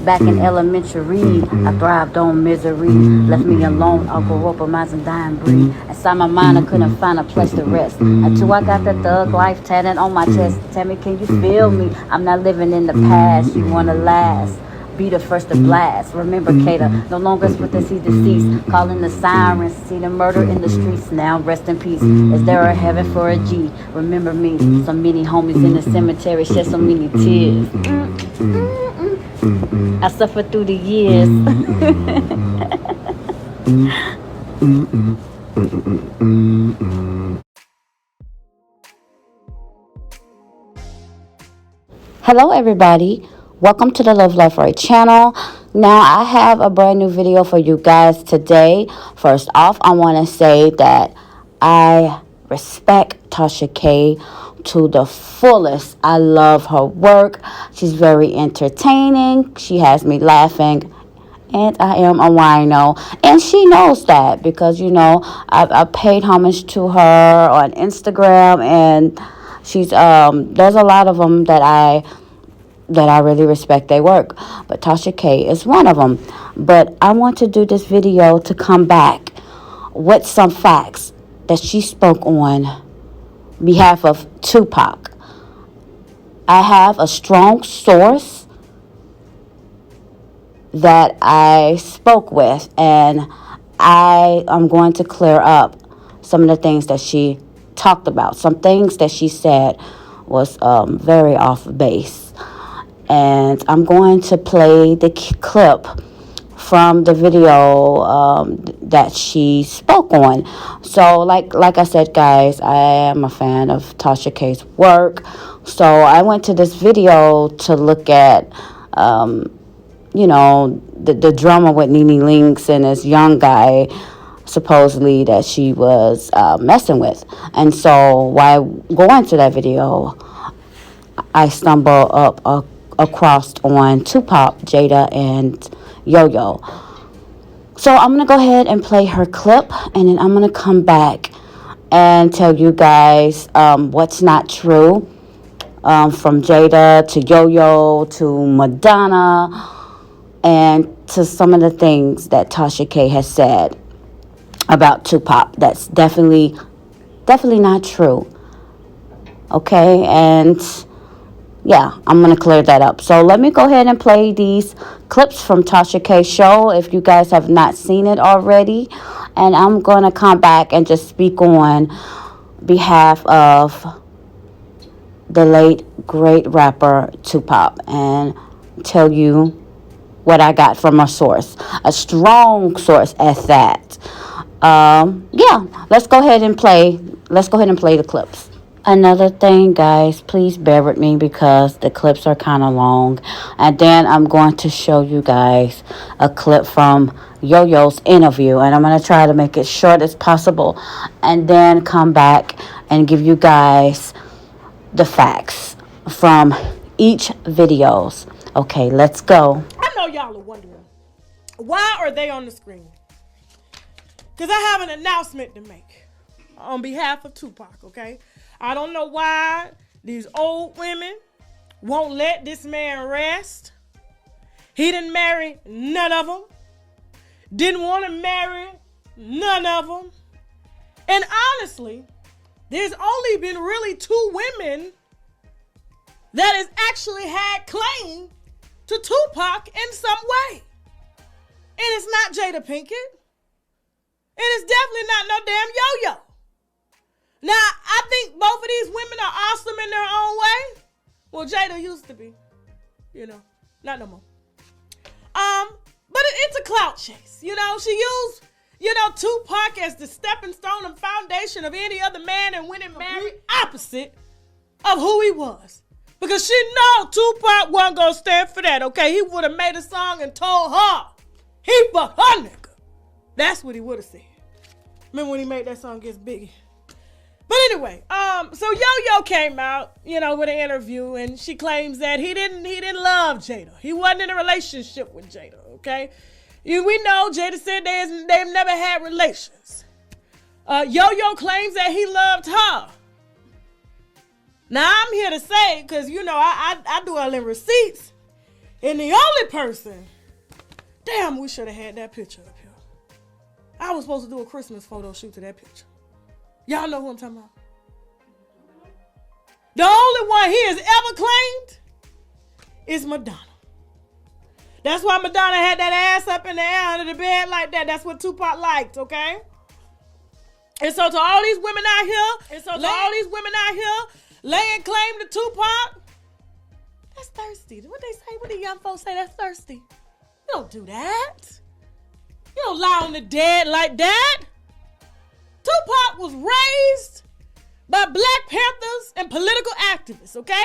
Back in elementary, I thrived on misery. Left me alone, I grew up a and dying breed. Inside my mind, I couldn't find a place to rest. Until I got the thug life tatted on my chest. Tell me, can you feel me? I'm not living in the past, you wanna last. Be the first to blast. Remember, Kata, no longer split the see deceased. Calling the sirens, see the murder in the streets. Now rest in peace. Is there a heaven for a G? Remember me, so many homies in the cemetery shed so many tears. I suffered through the years. Hello everybody, welcome to the Love Life Right channel. Now I have a brand new video for you guys today. First off, I want to say that I respect Tasha K to the fullest. I love her work. She's very entertaining. She has me laughing. And I am a wino. And she knows that because, you know, I paid homage to her on Instagram. And she's there's a lot of them that I really respect their work. But Tasha K is one of them. But I want to do this video to come back with some facts that she spoke on behalf of Tupac. I have a strong source that I spoke with, and I am going to clear up some of the things that she talked about. Some things that she said was very off base. And I'm going to play the clip from the video that she spoke on. So like I said, guys, I am a fan of Tasha K's work. So I went to this video to look at you know, the drama with Nene Links and this young guy supposedly that she was messing with. And so while going to that video, I stumbled across on Tupac, Jada, and Yoyo. So I'm going to go ahead and play her clip, and then I'm going to come back and tell you guys what's not true from Jada to Yoyo to Madonna and to some of the things that Tasha K has said about Tupac. That's definitely not true. Okay, and yeah, I'm going to clear that up. So let me go ahead and play these clips from Tasha K's show if you guys have not seen it already. And I'm going to come back and just speak on behalf of the late, great rapper Tupac and tell you what I got from a source. A strong source at that. Yeah, let's go ahead and play the clips. Another thing, guys, please bear with me because the clips are kind of long. And then I'm going to show you guys a clip from Yoyo's interview. And I'm going to try to make it short as possible. And then come back and give you guys the facts from each videos. Okay, let's go. I know y'all are wondering, why are they on the screen? Because I have an announcement to make on behalf of Tupac, okay? I don't know why these old women won't let this man rest. He didn't marry none of them. Didn't want to marry none of them. And honestly, there's only been really two women that has actually had claim to Tupac in some way. And it's not Jada Pinkett. And it's definitely not no damn Yo-Yo. Now, I think both of these women are awesome in their own way. Well, Jada used to be. You know, not no more. But it's a clout chase. You know, she used, you know, Tupac as the stepping stone and foundation of any other man and went and married opposite of who he was. Because she know Tupac wasn't going to stand for that, okay? He would have made a song and told her he fucked her nigga. That's what he would have said. Remember when he made that song Gets Biggie? But anyway, so Yo-Yo came out, you know, with an interview, and she claims that he didn't love Jada. He wasn't in a relationship with Jada, okay? We know Jada said they've never had relations. Yo-Yo claims that he loved her. Now, I'm here to say, because, you know, I do all them receipts. And the only person, damn, we should have had that picture up here. I was supposed to do a Christmas photo shoot to that picture. Y'all know who I'm talking about? The only one he has ever claimed is Madonna. That's why Madonna had that ass up in the air under the bed like that. That's what Tupac liked, okay? And so to all these women out here, laying claim to Tupac, that's thirsty. What they say? What the young folks say? That's thirsty. You don't do that. You don't lie on the dead like that. Tupac was raised by Black Panthers and political activists, okay?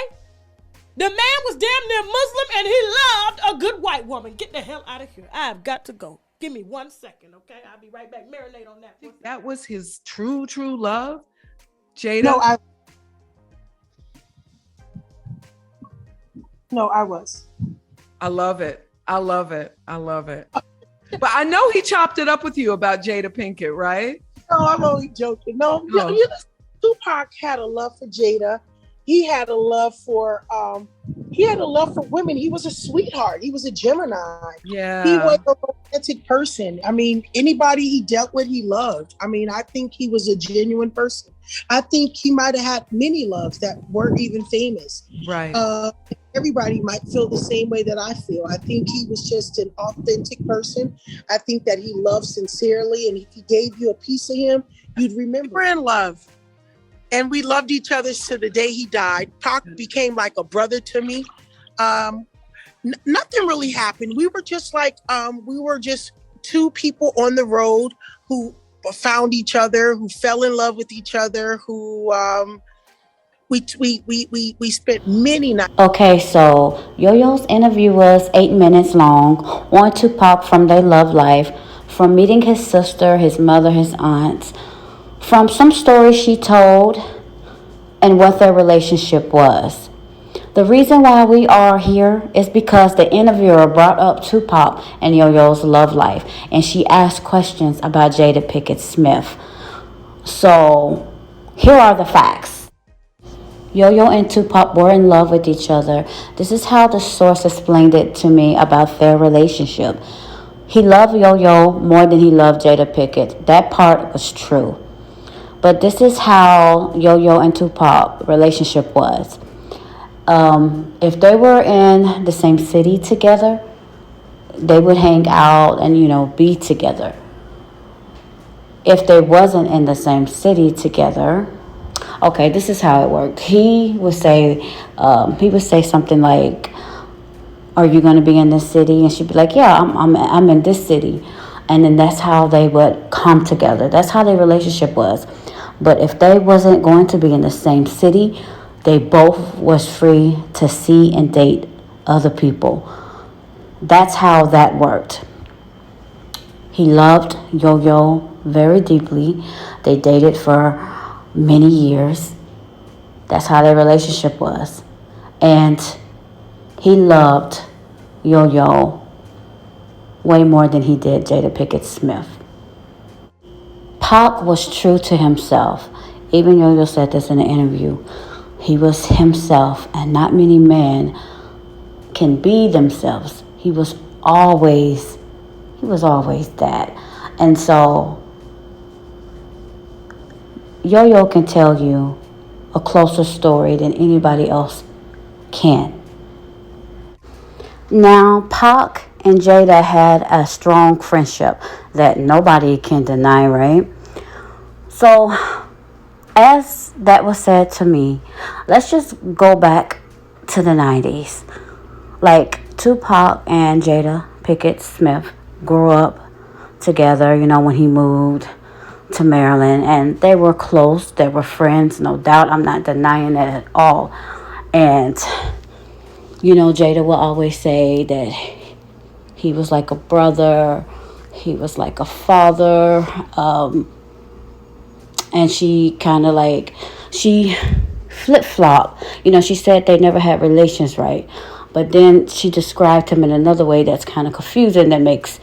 The man was damn near Muslim and he loved a good white woman. Get the hell out of here. I've got to go. Give me 1 second, okay? I'll be right back. Marinate on that. That was his true love? Jada? No, I was. I love it. But I know he chopped it up with you about Jada Pinkett, right? No, I'm only joking. No. Tupac had a love for Jada. He had a love for women. He was a sweetheart. He was a Gemini. Yeah. He was a romantic person. I mean, anybody he dealt with, he loved. I mean, I think he was a genuine person. I think he might have had many loves that weren't even famous. Right. Everybody might feel the same way that I feel. I think he was just an authentic person. I think that he loved sincerely. And if he gave you a piece of him, you'd remember. We're in love. And we loved each other to the day he died. Pac became like a brother to me. Nothing really happened. We were just two people on the road who found each other, who fell in love with each other, who we spent many nights. Okay, so Yo-Yo's interview was 8 minutes long on Tupac from their love life, from meeting his sister, his mother, his aunts, from some stories she told, and what their relationship was. The reason why we are here is because the interviewer brought up Tupac and Yo-Yo's love life, and she asked questions about Jadapinkettsmith. So, here are the facts. Yo-Yo and Tupac were in love with each other. This is how the source explained it to me about their relationship. He loved Yo-Yo more than he loved Jada Pinkett. That part was true. But this is how Yo-Yo and Tupac relationship was. If they were in the same city together, they would hang out and, be together. If they wasn't in the same city together, okay, this is how it worked. He would say something like, "Are you going to be in this city?" And she'd be like, "Yeah, I'm in this city." And then that's how they would come together. That's how their relationship was. But if they wasn't going to be in the same city, they both was free to see and date other people. That's how that worked. He loved Yo-Yo very deeply. They dated for many years. That's how their relationship was. And he loved Yo-Yo way more than he did Jadapinkettsmith. Pac was true to himself. Even Yo-Yo said this in an interview. He was himself, and not many men can be themselves. He was always that. And so Yo-Yo can tell you a closer story than anybody else can. Now, Pac and Jada had a strong friendship that nobody can deny, right? So, as that was said to me, let's just go back to the 90s. Like, Tupac and Jadapinkettsmith grew up together, when he moved to Maryland, and they were close, they were friends, no doubt. I'm not denying that at all. And Jada will always say that he was like a brother, he was like a father, and she kind of she flip-flopped. She said they never had relations, right? But then she described him in another way that's kind of confusing, that makes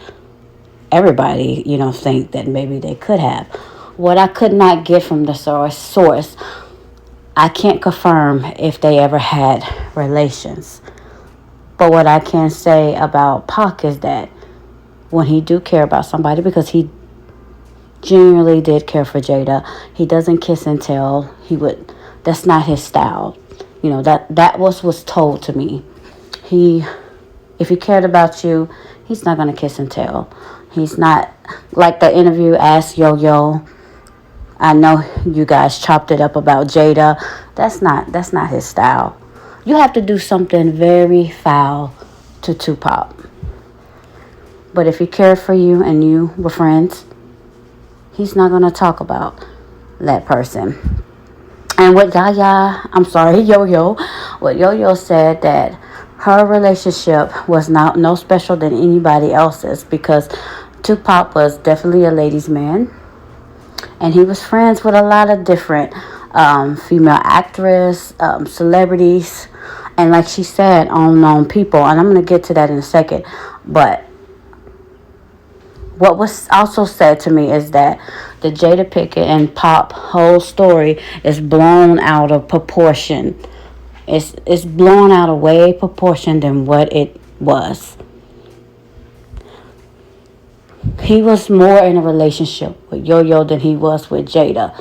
everybody, think that maybe they could have. What I could not get from the source, I can't confirm if they ever had relations. But what I can say about Pac is that when he do care about somebody, because he genuinely did care for Jada, he doesn't kiss and tell. That's not his style. You know, that was told to me. If he cared about you, he's not gonna kiss and tell. He's not like the interview asked Yo-Yo. I know you guys chopped it up about Jada. That's not his style. You have to do something very foul to Tupac. But if he cared for you and you were friends, he's not gonna talk about that person. And what Yo-Yo, what Yo-Yo said, that her relationship was no special than anybody else's, because Tupac was definitely a ladies' man, and he was friends with a lot of different female actresses, celebrities, and like she said, unknown people. And I'm gonna get to that in a second. But what was also said to me is that the Jada Pinkett and Pop whole story is blown out of proportion. It's blown out of way proportion than what it was. He was more in a relationship with Yo-Yo than he was with Jada.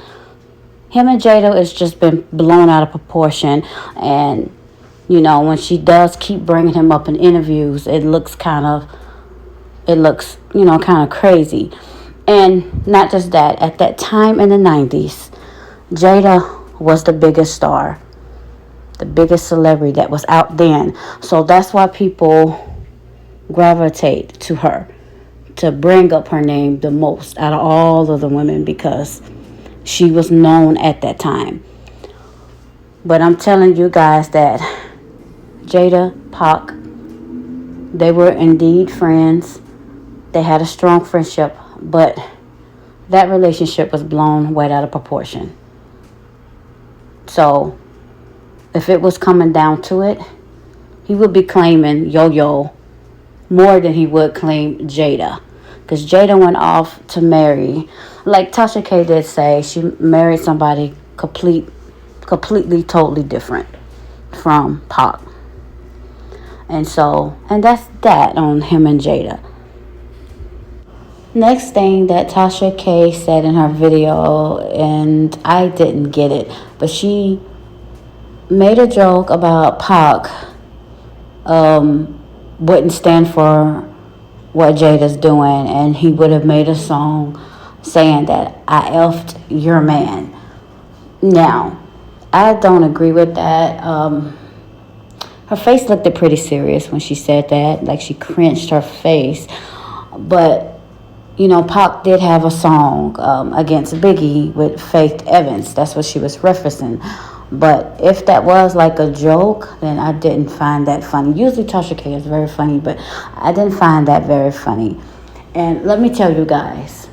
Him and Jada has just been blown out of proportion. And, you know, when she does keep bringing him up in interviews, it looks kind of crazy. And not just that, at that time in the 90s, Jada was the biggest star, the biggest celebrity that was out then. So that's why people gravitate to her, to bring up her name the most out of all of the women, because she was known at that time. But I'm telling you guys that Jada, Pac, they were indeed friends. They had a strong friendship, but that relationship was blown way out of proportion. So if it was coming down to it, he would be claiming Yo-Yo more than he would claim Jada. Because Jada went off to marry, like Tasha K did say, she married somebody completely, totally different from Pac. And that's that on him and Jada. Next thing that Tasha K said in her video, and I didn't get it, but she made a joke about Pac wouldn't stand for what Jada's doing, and he would have made a song saying that I effed your man. Now, I don't agree with that. Her face looked pretty serious when she said that, like she cringed her face. But, you know, Pac did have a song against Biggie with Faith Evans. That's what she was referencing. But if that was like a joke, then I didn't find that funny. Usually Tasha K is very funny, but I didn't find that very funny. And let me tell you guys,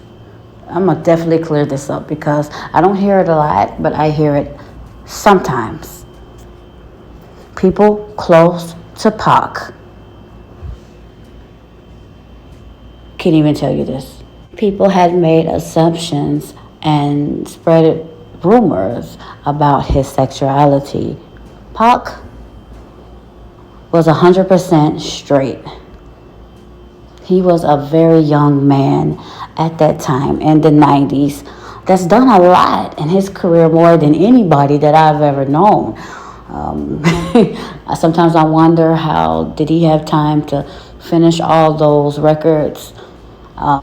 I'm going to definitely clear this up, because I don't hear it a lot, but I hear it sometimes. People close to Pac can't even tell you this. People had made assumptions and spread rumors about his sexuality. Pac was 100% straight. He was a very young man at that time in the 90s that's done a lot in his career, more than anybody that I've ever known. Sometimes I wonder, how did he have time to finish all those records?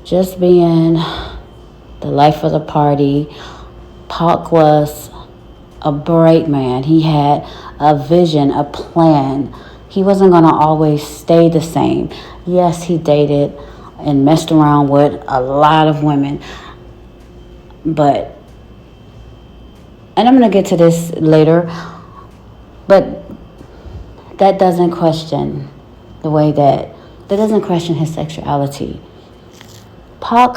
Just being the life of the party. Pac was a bright man. He had a vision, a plan. He wasn't going to always stay the same. Yes, he dated and messed around with a lot of women. And I'm going to get to this later, but that doesn't question his sexuality. Pac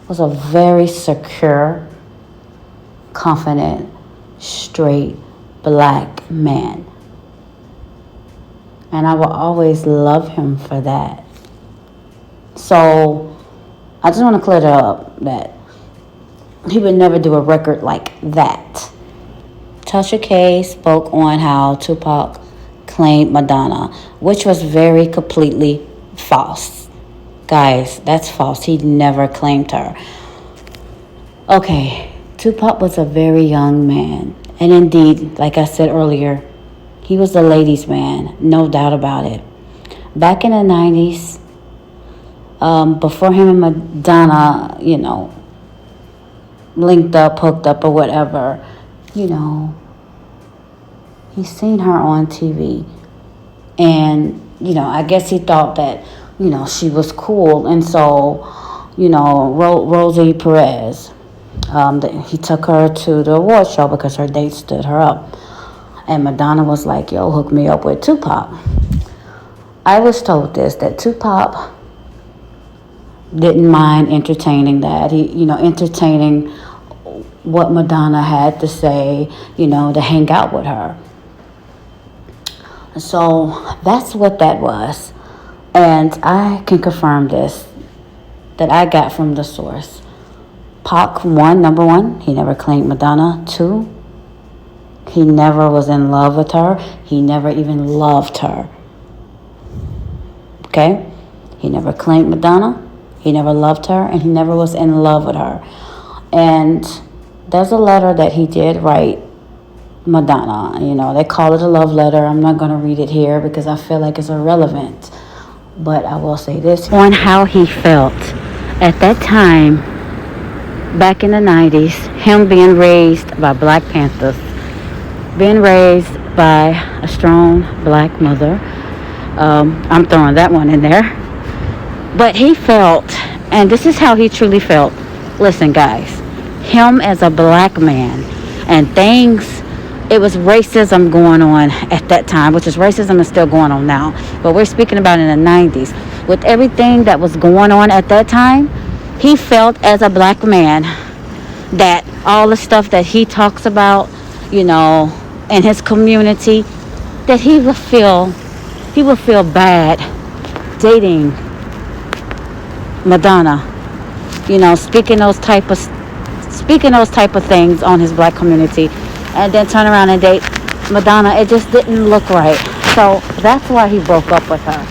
was a very secure, confident, straight, black man. And I will always love him for that. So I just want to clear that up, that he would never do a record like that. Tasha K spoke on how Tupac claimed Madonna, which was very completely false. Guys, that's false. He never claimed her. Okay, Tupac was a very young man. And indeed, like I said earlier, he was a ladies' man, no doubt about it. Back in the 90s, before him and Madonna, linked up, hooked up, or whatever, he seen her on TV. And, I guess he thought that, she was cool. And so, Rosie Perez, he took her to the award show because her date stood her up. And Madonna was like, yo, hook me up with Tupac. I was told that Tupac didn't mind entertaining that. He, entertaining what Madonna had to say, to hang out with her. So that's what that was. And I can confirm this, that I got from the source. Pac, number one, he never claimed Madonna. 2, he never was in love with her. He never even loved her. Okay? He never claimed Madonna. He never loved her. And he never was in love with her. And there's a letter that he did write Madonna. They call it a love letter. I'm not going to read it here because I feel like it's irrelevant. But I will say this on how he felt at that time, back in the 90s, him being raised by Black Panthers, being raised by a strong black mother. I'm throwing that one in there. But he felt, and this is how he truly felt. Listen, guys, him as a black man, and it was racism going on at that time, which is racism is still going on now. But we're speaking about in the 90s. With everything that was going on at that time, he felt as a black man that all the stuff that he talks about, in his community, that he would feel bad dating Madonna, speaking those type of things on his black community, and then turn around and date Madonna. It just didn't look right. So that's why he broke up with her.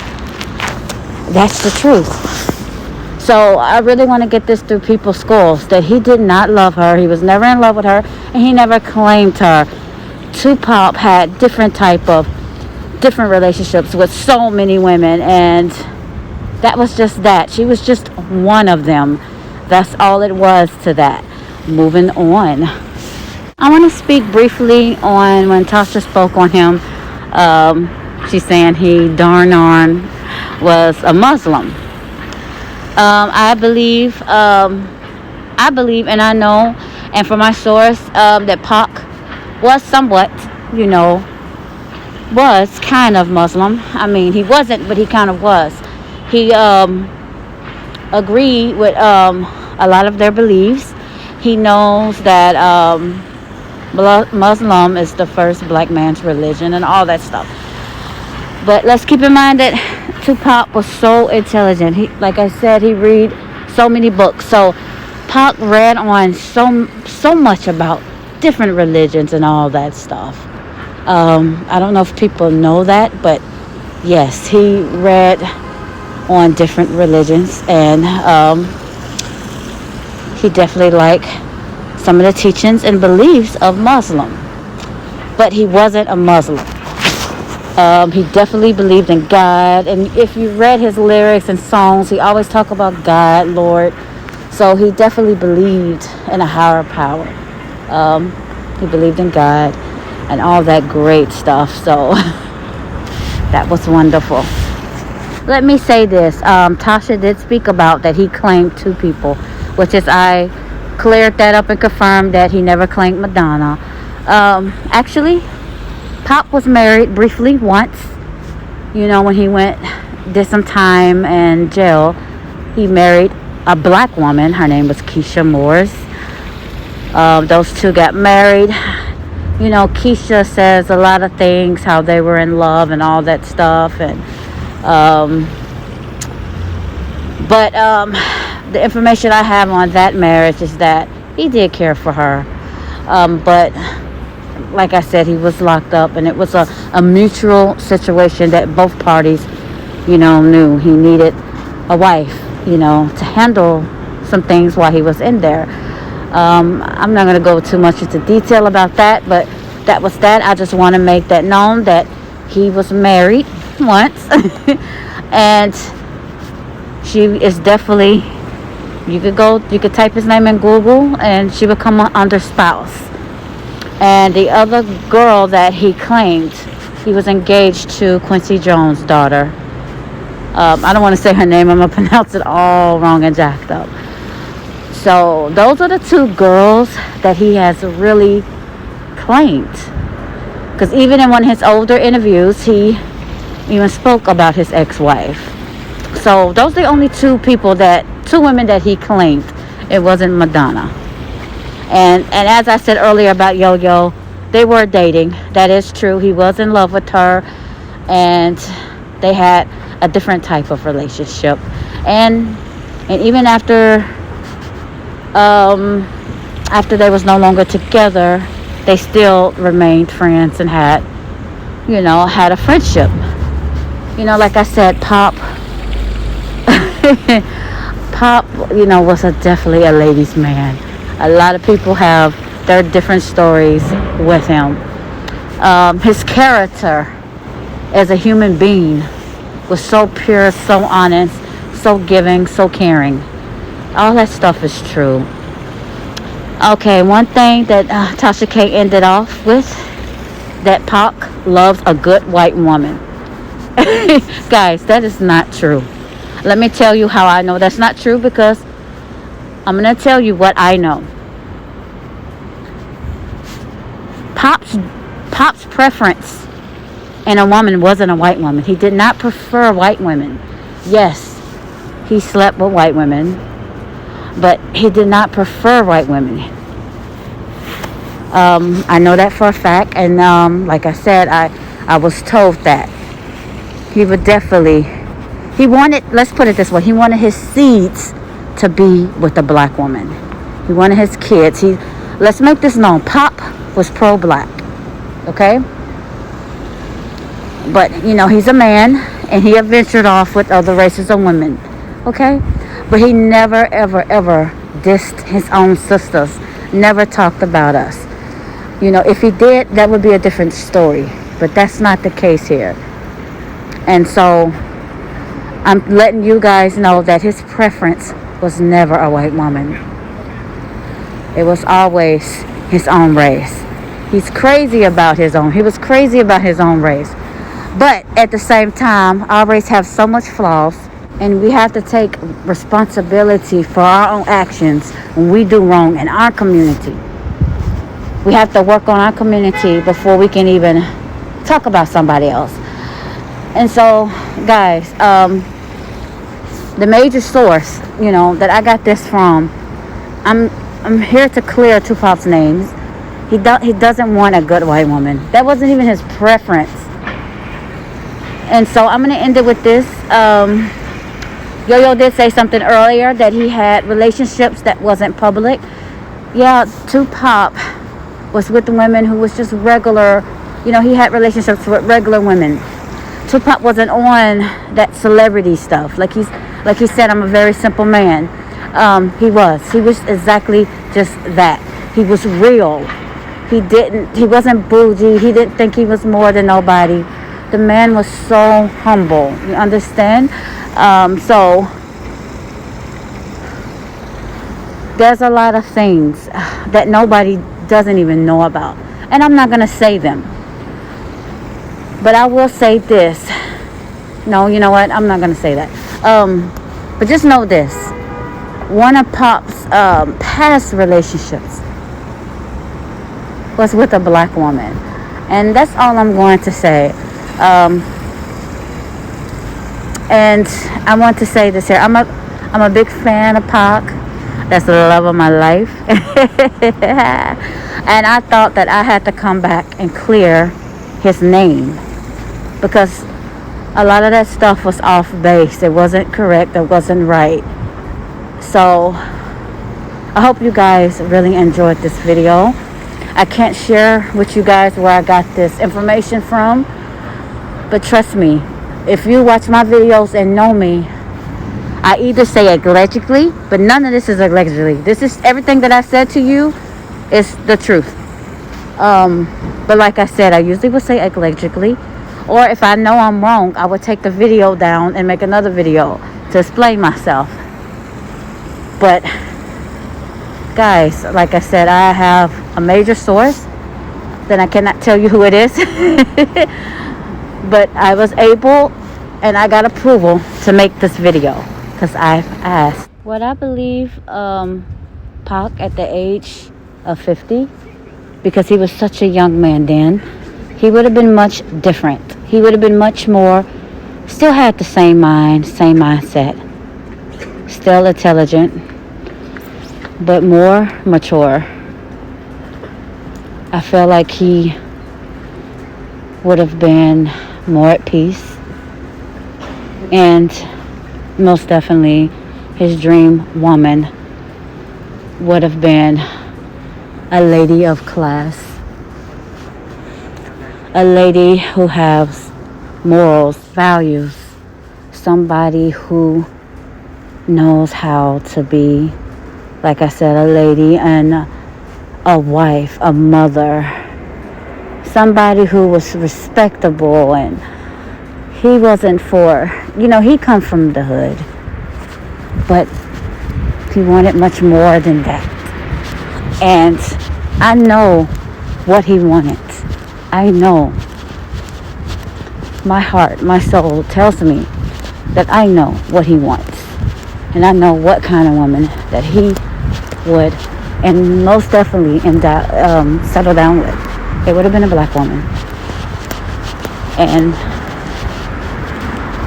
That's the truth. So I really want to get this through people's skulls, that he did not love her. He was never in love with her, and he never claimed her. Tupac had different relationships with so many women, and that was just that. She was just one of them. That's all it was to that. Moving on. I want to speak briefly on when Tasha spoke on him. She's saying he darn was a Muslim. I believe, and I know, and from my source, that Pac was somewhat, was kind of Muslim. I mean, he wasn't, but he kind of was. He agreed with a lot of their beliefs. He knows that Muslim is the first black man's religion and all that stuff. But let's keep in mind that Tupac was so intelligent. Like I said, he read so many books. So Pac read on so much about different religions and all that stuff. I don't know if people know that, but yes, he read on different religions, and he definitely liked some of the teachings and beliefs of Muslim. But he wasn't a Muslim. He definitely believed in God, and if you read his lyrics and songs, he always talk about God, Lord. So he definitely believed in a higher power. He believed in God and all that great stuff. So that was wonderful. Let me say this. Tasha did speak about that he claimed 2 people, which is I cleared that up and confirmed that he never claimed Madonna. Actually, Pop was married briefly once. When he did some time in jail, he married a black woman. Her name was Keisha Morris. Those 2 got married. Keisha says a lot of things, how they were in love and all that stuff. And but the information I have on that marriage is that he did care for her. But like I said, he was locked up, and it was a mutual situation that both parties, knew he needed a wife, to handle some things while he was in there. I'm not going to go too much into detail about that, but that was that. I just want to make that known that he was married once, and she is definitely, you could type his name in Google, and she would come under spouse. And the other girl that he claimed, he was engaged to Quincy Jones' daughter. I don't want to say her name. I'm going to pronounce it all wrong and jacked up. So those are the two girls that he has really claimed. Because even in one of his older interviews, he even spoke about his ex-wife. So those are the only two women that he claimed. It wasn't Madonna. And as I said earlier about Yo-Yo, they were dating. That is true. He was in love with her, and they had a different type of relationship. And even after they was no longer together, they still remained friends and had a friendship. Like I said, Pop was definitely a ladies' man. A lot of people have their different stories with him. His character as a human being was so pure, so honest, so giving, so caring. All that stuff is true. Okay, one thing that Tasha K ended off with, that Pac loves a good white woman. Guys, that is not true. Let me tell you how I know that's not true, because I'm going to tell you what I know. Pop's preference in a woman wasn't a white woman. He did not prefer white women. Yes, he slept with white women, but he did not prefer white women. I know that for a fact, and like I said, I was told that he would let's put it this way, he wanted his seeds to be with a black woman. He wanted his kids. Let's make this known, Pop was pro-black, okay? But, he's a man, and he ventured off with other races of women, okay? But he never, ever, ever dissed his own sisters, never talked about us. If he did, that would be a different story. But that's not the case here. And so I'm letting you guys know that his preference was never a white woman. It was always his own race. He was crazy about his own race. But at the same time, our race have so much flaws, and we have to take responsibility for our own actions when we do wrong in our community. We have to work on our community before we can even talk about somebody else. And so, guys, the major source, that I got this from, I'm here to clear Tupac's names. He doesn't want a good white woman. That wasn't even his preference. And so I'm going to end it with this. Yo-Yo did say something earlier that he had relationships that wasn't public. Yeah, Tupac was with women who was just regular. He had relationships with regular women. Tupac wasn't on that celebrity stuff. Like he said, I'm a very simple man. He was exactly just that. He was real. He wasn't bougie. He didn't think he was more than nobody. The man was so humble. You understand? So there's a lot of things that nobody doesn't even know about. And I'm not going to say them. But I will say this. No, you know what? I'm not going to say that. But just know this. One of Pop's past relationships was with a black woman. And that's all I'm going to say. And I want to say this here. I'm a big fan of Pac. That's the love of my life. And I thought that I had to come back and clear his name, because a lot of that stuff was off base. It wasn't correct. It wasn't right. So I hope you guys really enjoyed this video. I can't share with you guys where I got this information from, but trust me, if you watch my videos and know me, I either say allegedly, but none of this is allegedly. This is everything that I said to you is the truth. But like I said, I usually would say allegedly, or if I know I'm wrong, I would take the video down and make another video to explain myself. But guys, like I said, I have a major source. Then I cannot tell you who it is. But I was able and I got approval to make this video because I've asked. What I believe Pac at the age of 50, because he was such a young man then, he would have been much different. He would have been much more, still had the same mind, same mindset, still intelligent, but more mature. I feel like he would have been more at peace, and most definitely his dream woman would have been a lady of class, a lady who has morals, values, somebody who knows how to be, like I said, a lady and a wife, a mother, somebody who was respectable. And he wasn't for, he come from the hood, but he wanted much more than that. And I know what he wanted. I know. My heart, my soul tells me that I know what he wants. And I know what kind of woman that he would, and most definitely settle down with. It would have been a black woman. And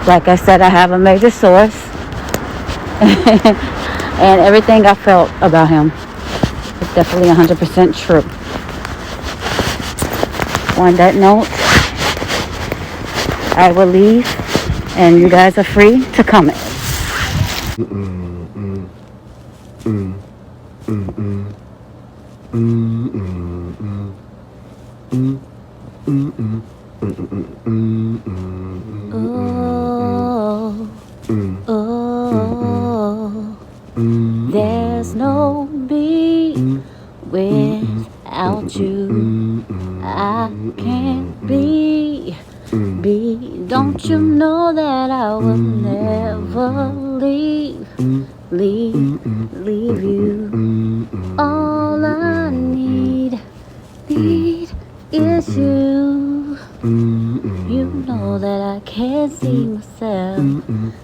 like I said, I have a major source. And everything I felt about him is definitely 100% true. On that note, I will leave, and you guys are free to comment. There's no me without you. I can't be. Don't you know that I will never leave you? All I need is you. You know that I can't see myself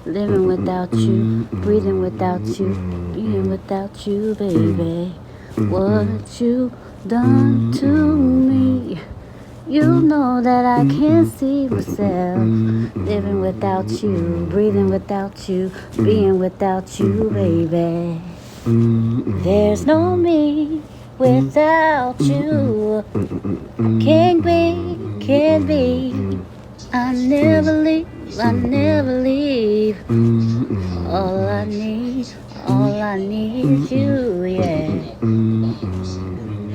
living without you, breathing without you, being without you, baby. What you done to me? You know that I can't see myself living without you, breathing without you, being without you, baby. There's no me without you. Can't be. I never leave. All I need is you, yeah.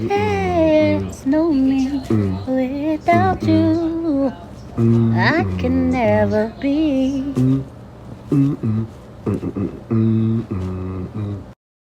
There's no me without you. I can never be.